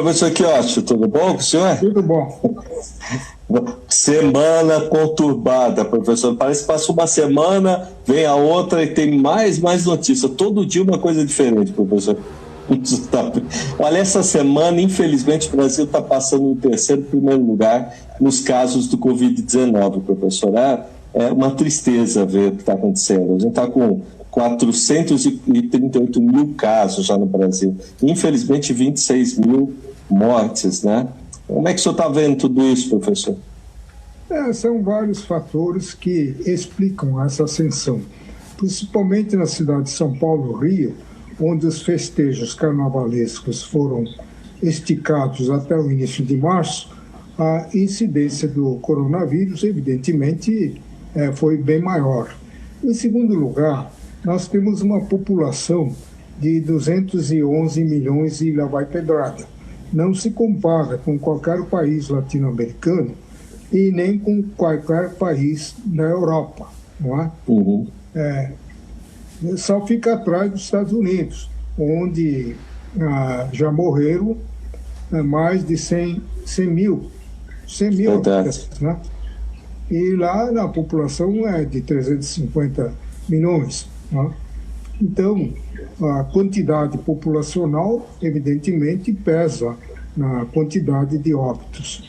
professor Quiochi, tudo bom com o senhor? Tudo bom. Semana conturbada, professor. Parece que passa uma semana, vem a outra e tem mais notícia. Todo dia uma coisa diferente, professor. Olha, essa semana, infelizmente, o Brasil está passando no primeiro lugar nos casos do Covid-19, professor. É uma tristeza ver o que está acontecendo. A gente está com 438 mil casos já no Brasil. Infelizmente, 26 mil mortes, né? Como é que o senhor está vendo tudo isso, professor? São vários fatores que explicam essa ascensão, principalmente na cidade de São Paulo, Rio, onde os festejos carnavalescos foram esticados até o início de março. A incidência do coronavírus, evidentemente, foi bem maior. Em segundo lugar, nós temos uma população de 211 milhões e lá vai pedrada. Não se compara com qualquer país latino-americano e nem com qualquer país da Europa, não é? Uhum. Só fica atrás dos Estados Unidos, onde já morreram mais de 100 mil habitantes, né? E lá a população é de 350 milhões, né? Então, a quantidade populacional, evidentemente, pesa na quantidade de óbitos.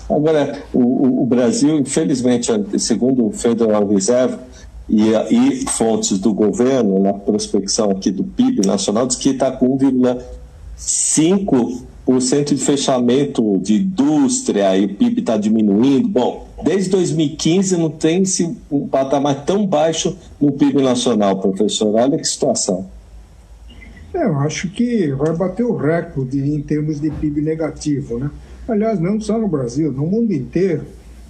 Agora, o Brasil, infelizmente, segundo o Federal Reserve e fontes do governo, na prospecção aqui do PIB nacional, diz que está com 1,5% de fechamento de indústria e o PIB está diminuindo. Bom, desde 2015 não tem um patamar tão baixo no PIB nacional, professor. Olha que situação. Eu acho que vai bater o recorde em termos de PIB negativo, né? Aliás, não só no Brasil, no mundo inteiro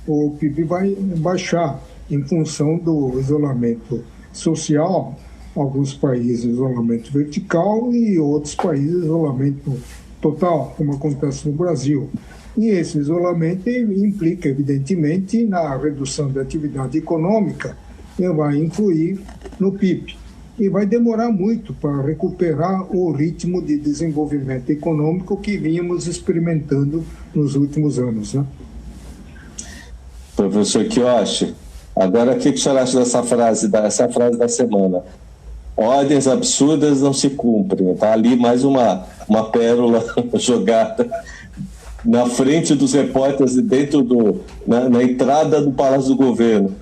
o PIB vai baixar em função do isolamento social, alguns países isolamento vertical e outros países isolamento total, como acontece no Brasil. E esse isolamento implica, evidentemente, na redução da atividade econômica e vai influir no PIB. E vai demorar muito para recuperar o ritmo de desenvolvimento econômico que vínhamos experimentando nos últimos anos, né? Professor Quiochi, agora o que o senhor acha dessa frase da semana? Ordens absurdas não se cumprem. Está ali mais uma pérola jogada na frente dos repórteres dentro na entrada do Palácio do Governo.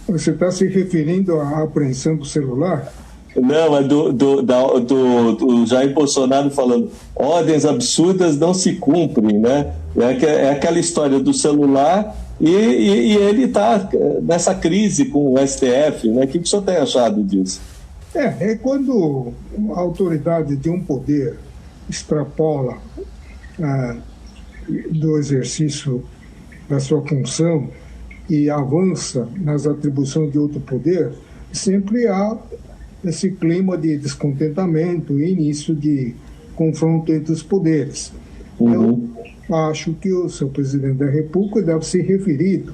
Você está se referindo à apreensão do celular? Não, é do Jair Bolsonaro falando ordens absurdas não se cumprem, né? É aquela história do celular e ele está nessa crise com o STF, né? O que o senhor tem achado disso? É quando a autoridade de um poder extrapola do exercício da sua função e avança nas atribuições de outro poder, sempre há esse clima de descontentamento e início de confronto entre os poderes. Uhum. Eu acho que o seu presidente da República deve ser referido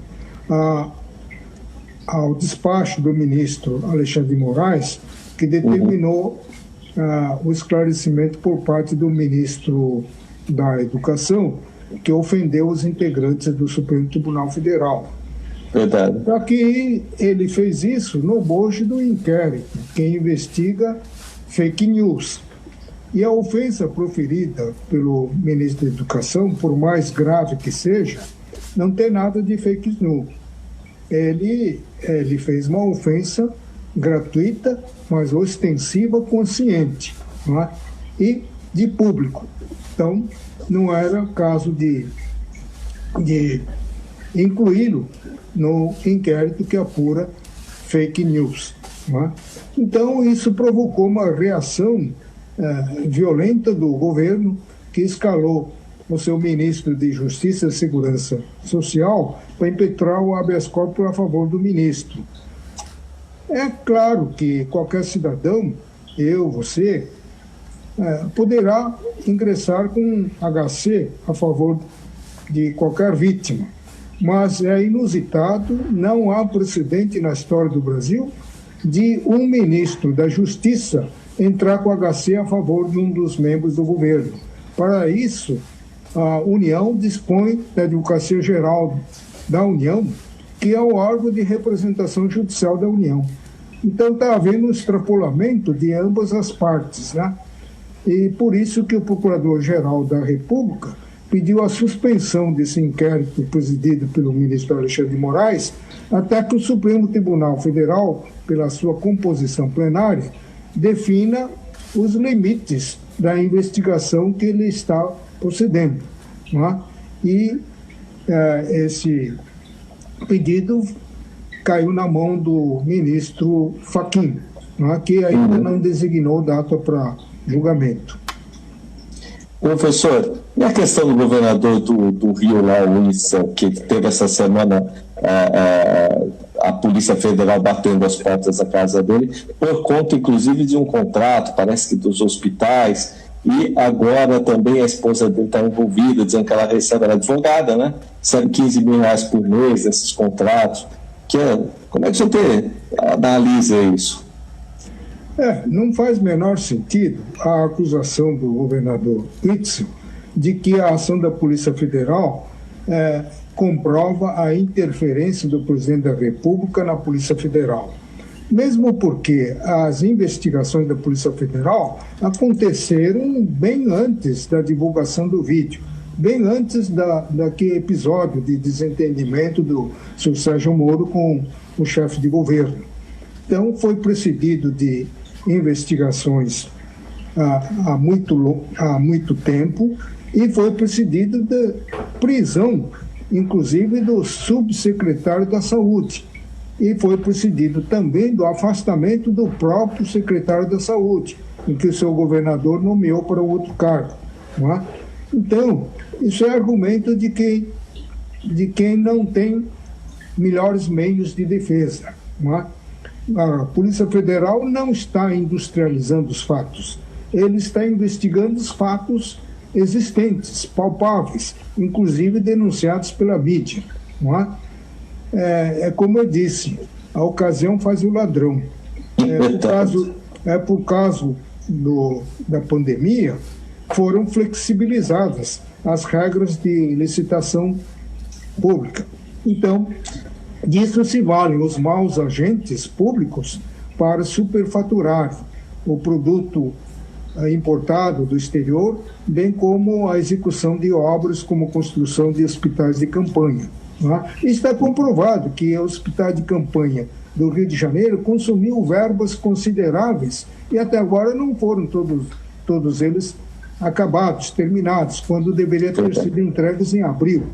ao despacho do ministro Alexandre de Moraes, que determinou o esclarecimento por parte do ministro da Educação, que ofendeu os integrantes do Supremo Tribunal Federal. Verdade. Só que ele fez isso no bojo do inquérito, que investiga fake news. E a ofensa proferida pelo ministro da Educação, por mais grave que seja, não tem nada de fake news. Ele fez uma ofensa gratuita, mas ostensiva, consciente, não é? E de público. Então, não era caso de incluí-lo no inquérito que apura fake news, não é? Então, isso provocou uma reação violenta do governo, que escalou o seu ministro de Justiça e Segurança Social para impetrar o habeas corpus a favor do ministro. É claro que qualquer cidadão, eu, você, poderá ingressar com HC a favor de qualquer vítima, mas é inusitado, não há precedente na história do Brasil de um ministro da Justiça entrar com HC a favor de um dos membros do governo. Para isso, a União dispõe da Advocacia Geral da União, que é o órgão de representação judicial da União. Então está havendo um extrapolamento de ambas as partes, né? E por isso que o Procurador-Geral da República pediu a suspensão desse inquérito presidido pelo ministro Alexandre de Moraes, até que o Supremo Tribunal Federal, pela sua composição plenária, defina os limites da investigação que ele está procedendo, não é? E esse pedido caiu na mão do ministro Fachin, não é? Que ainda não designou data para julgamento. Professor, e a questão do governador do Rio, lá, o Issa, que teve essa semana a Polícia Federal batendo as portas da casa dele, por conta, inclusive, de um contrato, parece que dos hospitais, e agora também a esposa dele está envolvida, dizendo que ela recebe, ela é advogada, né? Recebe 15 mil reais por mês nesses contratos. Como é que você analisa isso? Não faz menor sentido a acusação do governador Witzel de que a ação da Polícia Federal comprova a interferência do presidente da República na Polícia Federal. Mesmo porque as investigações da Polícia Federal aconteceram bem antes da divulgação do vídeo, bem antes daquele episódio de desentendimento do senhor Sérgio Moro com o chefe de governo. Então, foi precedido de investigações há muito tempo e foi precedido da prisão, inclusive, do subsecretário da Saúde. E foi precedido também do afastamento do próprio secretário da Saúde, em que o seu governador nomeou para outro cargo. Não é? Então, isso é argumento de quem não tem melhores meios de defesa. Não é? A Polícia Federal não está industrializando os fatos, ele está investigando os fatos existentes, palpáveis, inclusive denunciados pela mídia. Não é? Como eu disse, a ocasião faz o ladrão. Por causa da pandemia, foram flexibilizadas as regras de licitação pública. Então, disso se valem os maus agentes públicos para superfaturar o produto importado do exterior, bem como a execução de obras como construção de hospitais de campanha. Está comprovado que o hospital de campanha do Rio de Janeiro consumiu verbas consideráveis e até agora não foram todos eles acabados, terminados, quando deveria ter sido entregues em abril.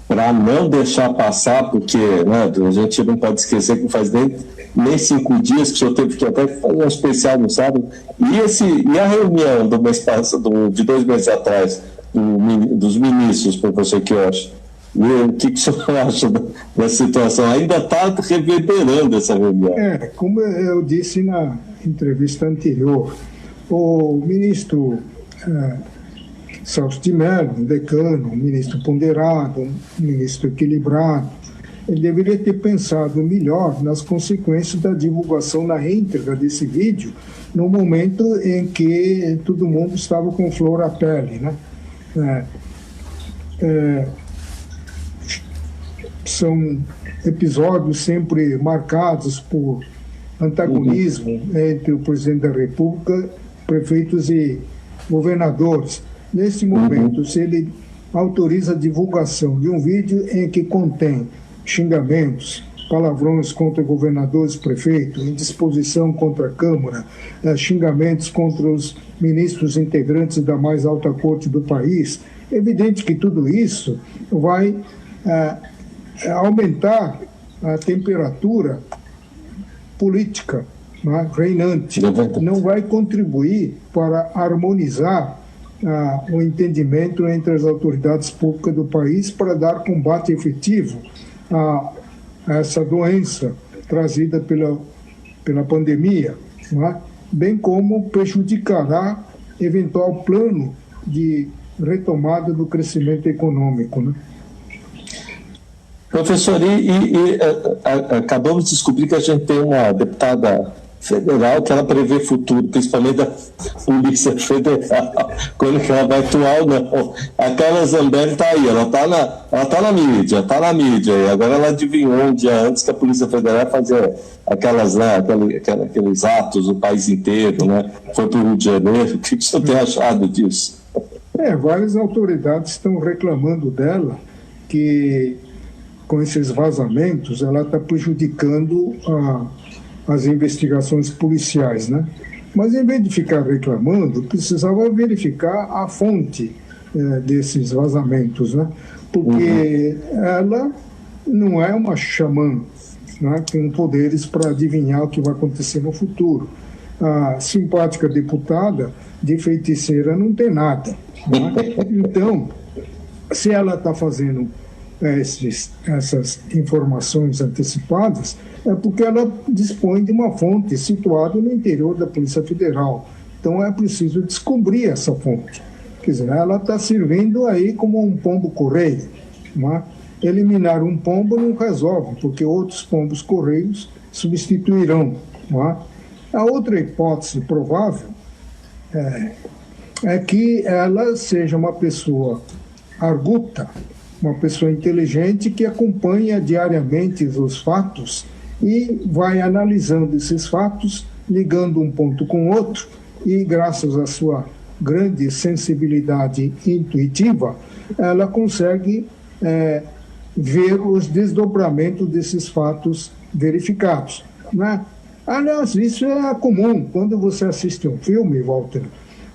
Para não deixar passar, porque a gente não pode esquecer que faz nem 5 dias que o senhor teve que até fazer um especial no sábado. E a reunião do mês passado, de 2 meses atrás, dos ministros, professor Queiroz, o que o senhor acha da situação? Ainda está reverberando essa reunião. Como eu disse na entrevista anterior, o ministro Celso de Mello, um decano, um ministro ponderado, um ministro equilibrado, ele deveria ter pensado melhor nas consequências da divulgação na íntegra desse vídeo, no momento em que todo mundo estava com flor à pele, né? São episódios sempre marcados por antagonismo entre o presidente da República, prefeitos e governadores. Nesse momento, se ele autoriza a divulgação de um vídeo em que contém xingamentos, palavrões contra governadores, prefeitos, indisposição contra a Câmara, xingamentos contra os ministros integrantes da mais alta corte do país, é evidente que tudo isso vai aumentar a temperatura política reinante, não vai contribuir para harmonizar o entendimento entre as autoridades públicas do país para dar combate efetivo a essa doença trazida pela pandemia, bem como prejudicará eventual plano de retomada do crescimento econômico. Professor, acabamos de descobrir que a gente tem uma deputada Federal, que ela prevê futuro, principalmente da Polícia Federal, quando que ela vai atuar ou não. A Carla Zambelli está aí, ela tá na mídia, e agora ela adivinhou um dia antes que a Polícia Federal ia fazer aqueles atos no país inteiro, né? Foi para o Rio de Janeiro. O que você tem achado disso? Várias autoridades estão reclamando dela que, com esses vazamentos, ela está prejudicando as investigações policiais, né? Mas, em vez de ficar reclamando, precisava verificar a fonte desses vazamentos, né? Porque ela não é uma xamã, né, com poderes para adivinhar o que vai acontecer no futuro. A simpática deputada de feiticeira não tem nada, né? Então, se ela está fazendo essas informações antecipadas, é porque ela dispõe de uma fonte situada no interior da Polícia Federal. Então é preciso descobrir essa fonte. Quer dizer, ela está servindo aí como um pombo-correio, não é? Eliminar um pombo não resolve, porque outros pombos-correios substituirão, não é? A outra hipótese provável é que ela seja uma pessoa arguta, uma pessoa inteligente que acompanha diariamente os fatos e vai analisando esses fatos, ligando um ponto com o outro, e graças à sua grande sensibilidade intuitiva, ela consegue ver os desdobramentos desses fatos verificados, né? Aliás, isso é comum. Quando você assiste um filme, Walter,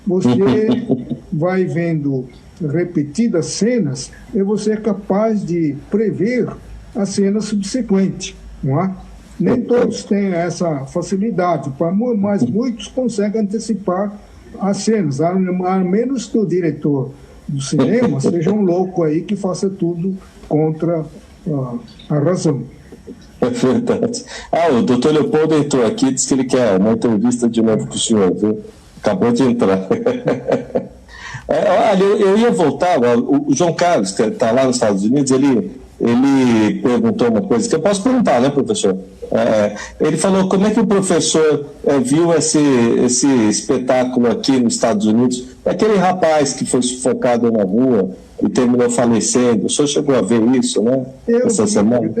você vai vendo repetidas cenas e você é capaz de prever a cena subsequente, não é? Nem todos têm essa facilidade, mas muitos conseguem antecipar as cenas, a menos que o diretor do cinema seja um louco aí que faça tudo contra a razão. É verdade. O doutor Leopoldo entrou aqui e disse que ele quer uma entrevista de novo com o senhor, viu? Acabou de entrar. Olha, eu ia voltar, o João Carlos, que está lá nos Estados Unidos, ele perguntou uma coisa que eu posso perguntar, né, professor? Ele falou como é que o professor viu esse espetáculo aqui nos Estados Unidos, aquele rapaz que foi sufocado na rua e terminou falecendo. O senhor chegou a ver isso, né? Essa semana?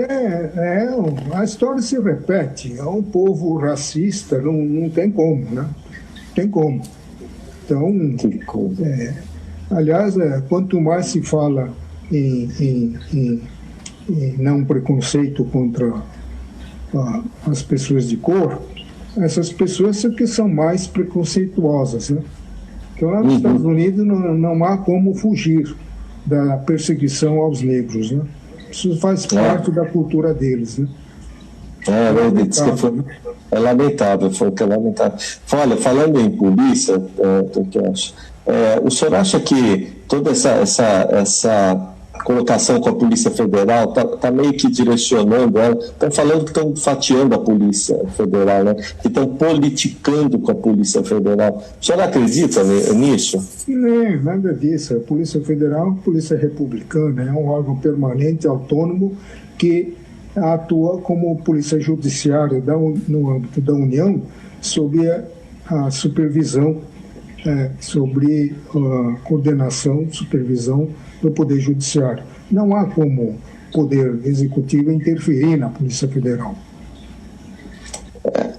A história se repete. É um povo racista, não tem como, né? Não tem como. Então, aliás, quanto mais se fala em não preconceito contra as pessoas de cor, essas pessoas são que são mais preconceituosas, né? Então, lá nos Estados Unidos não há como fugir da perseguição aos negros, né? Isso faz parte da cultura deles, né? É lamentável, foi que é lamentável. Olha, falando em polícia, o senhor acha que toda essa colocação com a Polícia Federal está meio que direcionando ela? Estão falando que estão fatiando a Polícia Federal, né? Que estão politicando com a Polícia Federal. O senhor acredita nisso? Não, nada disso. A Polícia Federal é uma polícia republicana, é um órgão permanente, autônomo, que atua como polícia judiciária no âmbito da União, sob a supervisão, sobre a coordenação, supervisão do Poder Judiciário. Não há como Poder Executivo interferir na Polícia Federal.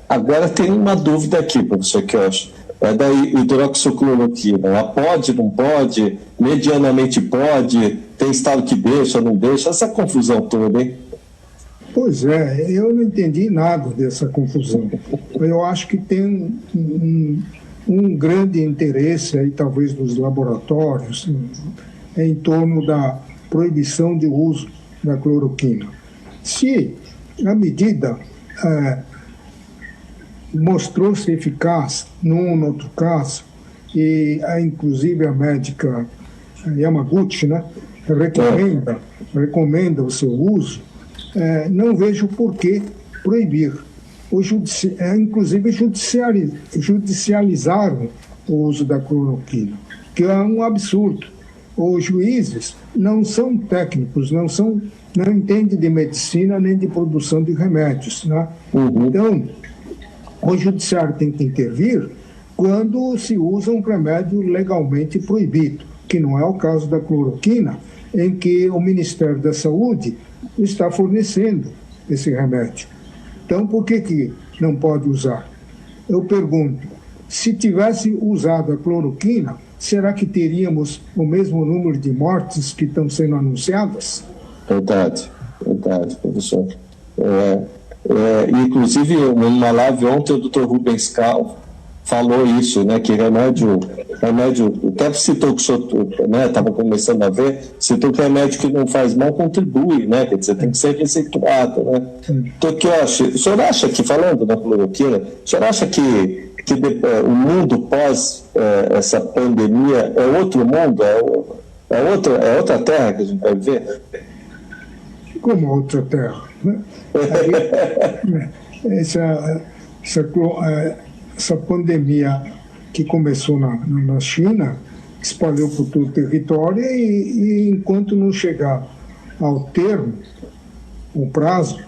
Agora tem uma dúvida aqui, professor Quioch. É da hidroxicloroquina. Ela pode, não pode? Medianamente pode? Tem estado que deixa, não deixa? Essa confusão toda, hein? Pois é, eu não entendi nada dessa confusão. Eu acho que tem um grande interesse aí, talvez, dos laboratórios, em torno da proibição de uso da cloroquina. Se a medida mostrou-se eficaz num ou no outro caso, e inclusive a médica Yamaguchi, né, recomenda o seu uso, não vejo por que proibir. Inclusive judicializaram o uso da cloroquina, que é um absurdo. Os juízes não são técnicos, não entendem de medicina nem de produção de remédios, né? Então, O judiciário tem que intervir quando se usa um remédio legalmente proibido, que não é o caso da cloroquina, em que o Ministério da Saúde está fornecendo esse remédio. Então, por que não pode usar? Eu pergunto, se tivesse usado a cloroquina, será que teríamos o mesmo número de mortes que estão sendo anunciadas? Verdade, professor. Inclusive, numa live ontem, o Dr. Rubens Cal falou isso, né, que remédio, até citou que o senhor estava começando a ver, citou que remédio que não faz mal contribui, né, quer dizer, tem que ser receituado, né. Então, o senhor acha que, falando da cloroquina, o senhor acha que o mundo pós essa pandemia é outro mundo, é outra terra que a gente vai viver? Como outra terra, né? Essa pandemia que começou na China espalhou por todo o território e enquanto não chegar ao termo, o prazo,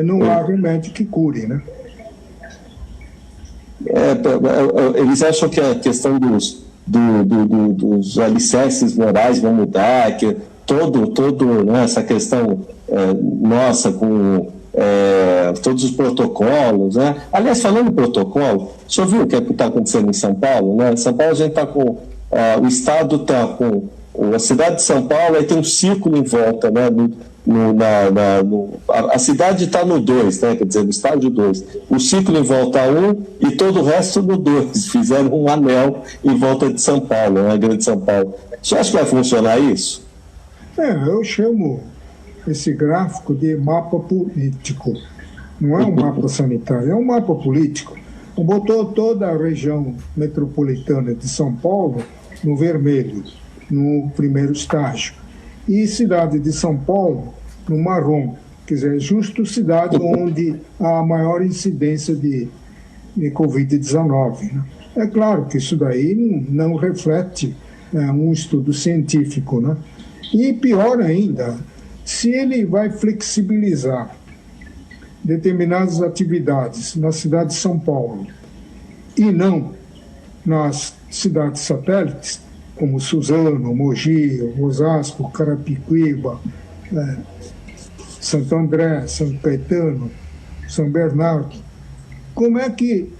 não há remédio que cure, né? Eles acham que a questão dos alicerces morais vão mudar, que né, essa questão nossa com todos os protocolos, né? Aliás, falando em protocolo, o senhor viu o que está acontecendo em São Paulo, né? Em São Paulo a gente está com o estado está com a cidade de São Paulo, aí tem um círculo em volta, né? A cidade está no 2, né? Quer dizer, no estádio 2. O círculo em volta a 1 e todo o resto no 2. Fizeram um anel em volta de São Paulo, né? Grande São Paulo. Você acha que vai funcionar isso? Eu chamo esse gráfico de mapa político. Não é um mapa sanitário, é um mapa político. Botou toda a região metropolitana de São Paulo no vermelho, no primeiro estágio. E cidade de São Paulo no marrom, quer dizer, justo cidade onde há a maior incidência de Covid-19. Né? É claro que isso daí não reflete um estudo científico, né? E pior ainda, se ele vai flexibilizar determinadas atividades na cidade de São Paulo e não nas cidades satélites, como Suzano, Mogi, Osasco, Carapicuíba, Santo André, São Caetano, São Bernardo, como é que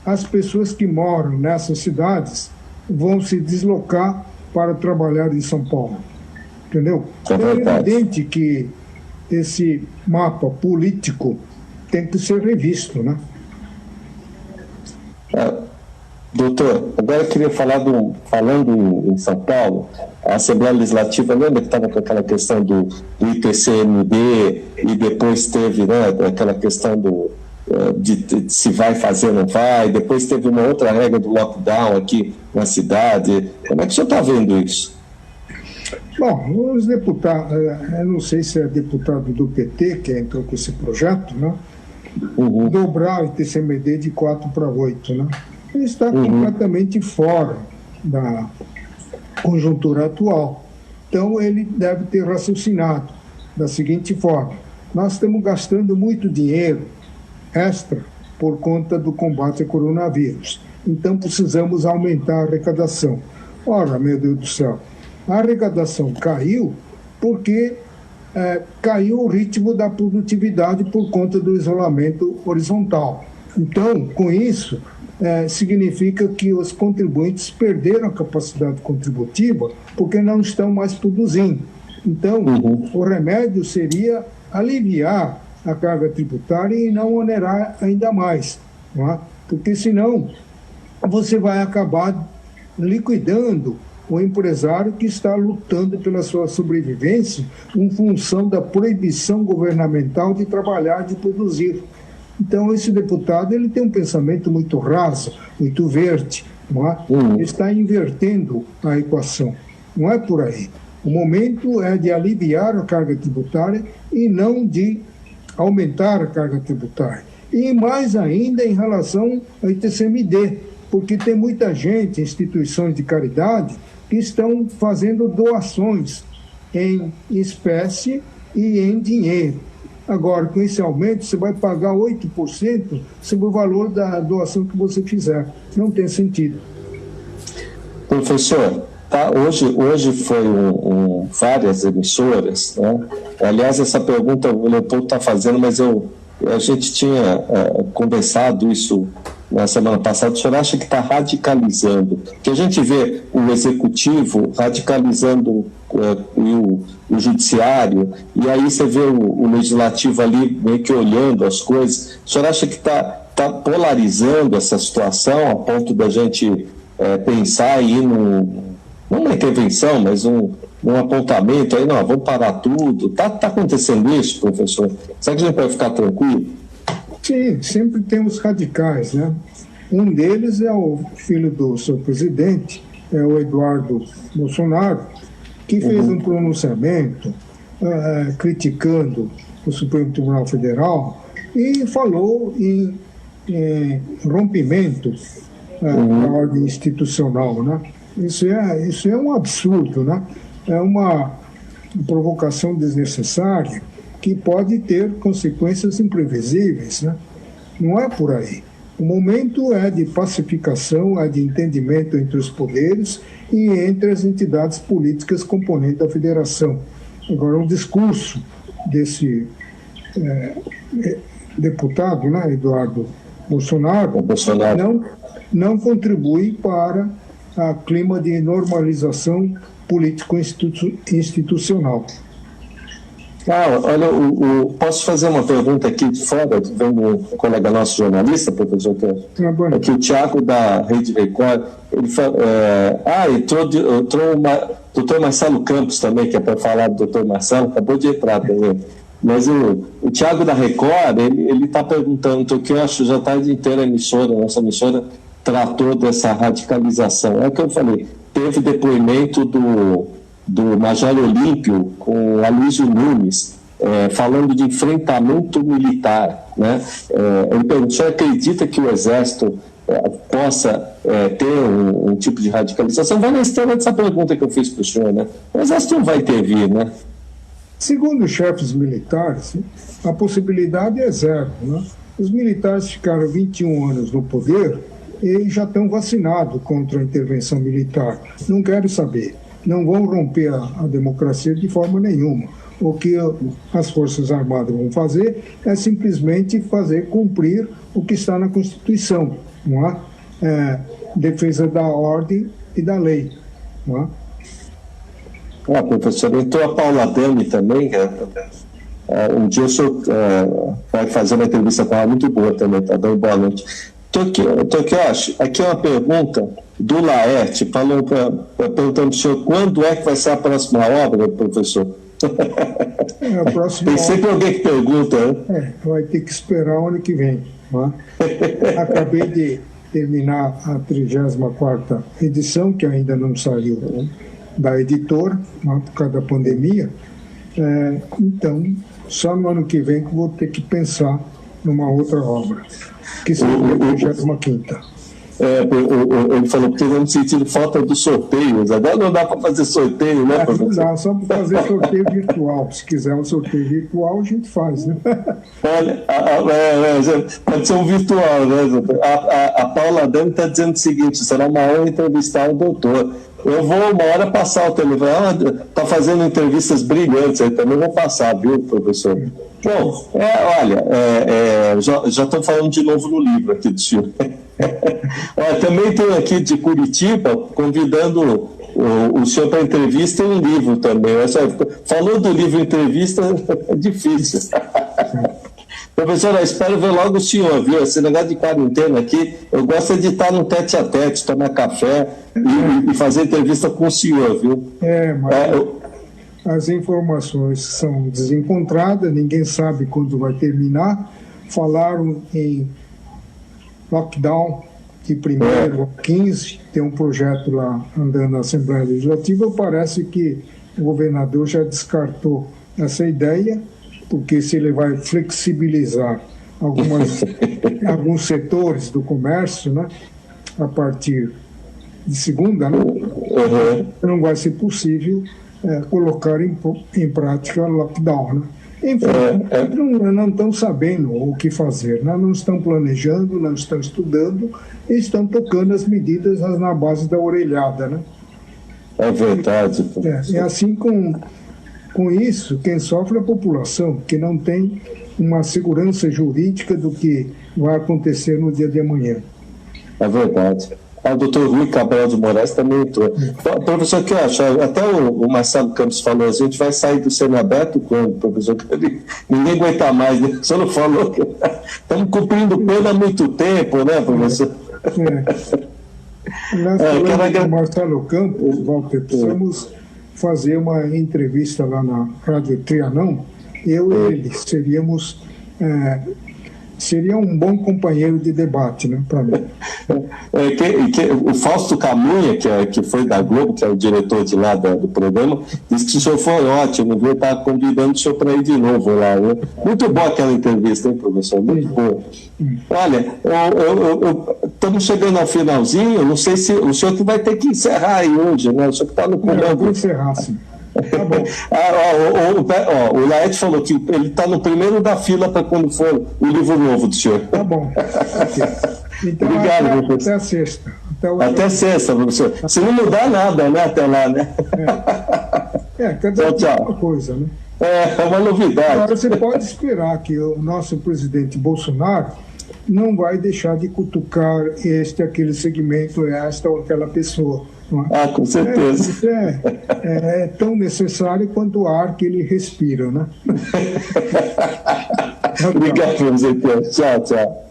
as pessoas que moram nessas cidades vão se deslocar para trabalhar em São Paulo? Entendeu? É evidente que esse mapa político tem que ser revisto, né? Doutor, agora eu queria falando em São Paulo, a Assembleia Legislativa, lembra que estava com aquela questão do IPCMD e depois teve, né, aquela questão de se vai fazer ou não vai, depois teve uma outra regra do lockdown aqui na cidade. Como é que o senhor está vendo isso? Bom, os deputados, eu não sei se é deputado do PT que entrou com esse projeto, né? Dobrar o IPCMD de 4 para 8, né? Ele está completamente fora da conjuntura atual. Então, ele deve ter raciocinado da seguinte forma: nós estamos gastando muito dinheiro extra por conta do combate ao coronavírus. Então, precisamos aumentar a arrecadação. Ora, meu Deus do céu, a arrecadação caiu porque caiu o ritmo da produtividade por conta do isolamento horizontal. Então, com isso, significa que os contribuintes perderam a capacidade contributiva porque não estão mais produzindo. Então, o remédio seria aliviar a carga tributária e não onerar ainda mais, não é? Porque senão você vai acabar liquidando o empresário que está lutando pela sua sobrevivência em função da proibição governamental de trabalhar, de produzir. Então, esse deputado ele tem um pensamento muito raso, muito verde, não é? Ele está invertendo a equação. Não é por aí. O momento é de aliviar a carga tributária e não de aumentar a carga tributária. E mais ainda em relação ao ITCMD, porque tem muita gente, instituições de caridade, que estão fazendo doações em espécie e em dinheiro. Agora, com esse aumento, você vai pagar 8% sobre o valor da doação que você fizer. Não tem sentido. Professor, tá, hoje foi várias emissoras, né? Aliás, essa pergunta o Leopoldo está fazendo, mas a gente tinha conversado isso na semana passada. O senhor acha que está radicalizando? Que a gente vê o executivo radicalizando o judiciário, e aí você vê o legislativo ali meio que olhando as coisas. O senhor acha que está polarizando essa situação a ponto da gente pensar aí numa intervenção, mas um apontamento aí, não, vamos parar tudo? Tá acontecendo isso, professor? Será que a gente pode ficar tranquilo? Sim, sempre tem os radicais, né? Um deles é o filho do seu presidente, é o Eduardo Bolsonaro, que fez um pronunciamento criticando o Supremo Tribunal Federal e falou em rompimento da ordem institucional, né? Isso é um absurdo, né? É uma provocação desnecessária que pode ter consequências imprevisíveis, né? Não é por aí. O momento é de pacificação, é de entendimento entre os poderes e entre as entidades políticas componentes da federação. Agora, o discurso desse deputado, né, Eduardo Bolsonaro, não contribui para o clima de normalização político-institucional. Olha, posso fazer uma pergunta aqui de fora? Vem um colega nosso jornalista, professor, aqui o Tiago da Rede Record. Ele entrou o doutor Marcelo Campos também, que é para falar do doutor Marcelo, acabou de entrar também. Mas o Tiago da Record, ele está perguntando, que eu acho já está de inteira a emissora, nossa emissora tratou dessa radicalização. É o que eu falei, teve depoimento do Major Olímpio com o Aloysio Nunes, falando de enfrentamento militar, né? Ele perguntou, o senhor acredita que o Exército possa ter um tipo de radicalização? Vai na esteira dessa pergunta que eu fiz para o senhor, né? O Exército não vai intervir, né? Segundo os chefes militares, a possibilidade é zero, né? Os militares ficaram 21 anos no poder e já estão vacinados contra a intervenção militar. Não quero saber. Não vão romper a democracia de forma nenhuma. O que as Forças Armadas vão fazer é simplesmente fazer cumprir o que está na Constituição, não é? Defesa da ordem e da lei, não é? Professor, entrou a Paula Dami também. Um dia o senhor vai fazer uma entrevista com ela muito boa também, tá dando boa noite. Toquioshi, aqui é uma pergunta do Laerte, perguntando para o senhor quando é que vai ser a próxima obra, professor? Tem sempre alguém que pergunta, né? Vai ter que esperar o ano que vem. Né? Acabei de terminar a 34ª edição, que ainda não saiu da editora, né, por causa da pandemia. Então, só no ano que vem que vou ter que pensar numa outra obra, que seria a 35ª. Ele falou que teve sentido falta dos sorteios. Agora não dá para fazer sorteio, né, professor? Não dá, só para fazer sorteio virtual. Se quiser um sorteio virtual, a gente faz, né? Olha, pode ser um virtual, né? A Paula Dami está dizendo o seguinte: será uma honra entrevistar o doutor. Eu vou uma hora passar o telefone. Está fazendo entrevistas brilhantes aí, também vou passar, viu, professor? Bom, já estou falando de novo no livro aqui do senhor. Também tenho aqui de Curitiba, convidando o senhor para entrevista e um livro também. Falou do livro entrevista, é difícil. Professor, eu espero ver logo o senhor, viu? Esse negócio de quarentena aqui, eu gosto de estar no tete-a-tete, tomar café e fazer entrevista com o senhor, viu? As informações são desencontradas, ninguém sabe quando vai terminar. Falaram em lockdown de 1º a 15, tem um projeto lá andando na Assembleia Legislativa. Parece que o governador já descartou essa ideia, porque se ele vai flexibilizar alguns setores do comércio, né, a partir de segunda, né, não vai ser possível colocar em prática lockdown, né? Enfim, não estão sabendo o que fazer, né? Não estão planejando, não estão estudando e estão tocando as medidas na base da orelhada, né? É verdade. E assim, com isso, quem sofre é a população, que não tem uma segurança jurídica do que vai acontecer no dia de amanhã. É verdade. O doutor Rui Cabral de Moraes também entrou. Professor, o que acha? Até o Marcelo Campos falou, a gente vai sair do Semiaberto quando, professor? Ninguém aguenta mais, né? O senhor não falou que estamos cumprindo pena há muito tempo, né, professor? Nós falamos com o Marcelo Campos, Walter, precisamos fazer uma entrevista lá na Rádio Trianon. Eu e ele seria um bom companheiro de debate, né, para mim. O Fausto Camunha, que foi da Globo, que é o diretor de lá do programa, disse que o senhor foi ótimo, viu? Está convidando o senhor para ir de novo lá. Viu? Muito boa aquela entrevista, hein, professor? Muito boa. Olha, estamos chegando ao finalzinho, não sei se o senhor que vai ter que encerrar aí hoje, né? O senhor que está no comando. Eu vou encerrar, sim. Tá bom. O Laerte falou que ele está no primeiro da fila para quando for o livro novo do senhor. Tá bom. Okay. Então, obrigado, até a sexta. Até sexta, professor. Se não mudar nada, né, até lá, né? Quer dizer, tchau. Uma coisa, né? É uma novidade. Agora, você pode esperar que o nosso presidente Bolsonaro não vai deixar de cutucar aquele segmento, esta ou aquela pessoa. Com certeza. Isso é tão necessário quanto o ar que ele respira, né? Obrigado, professor. Tchau, tchau.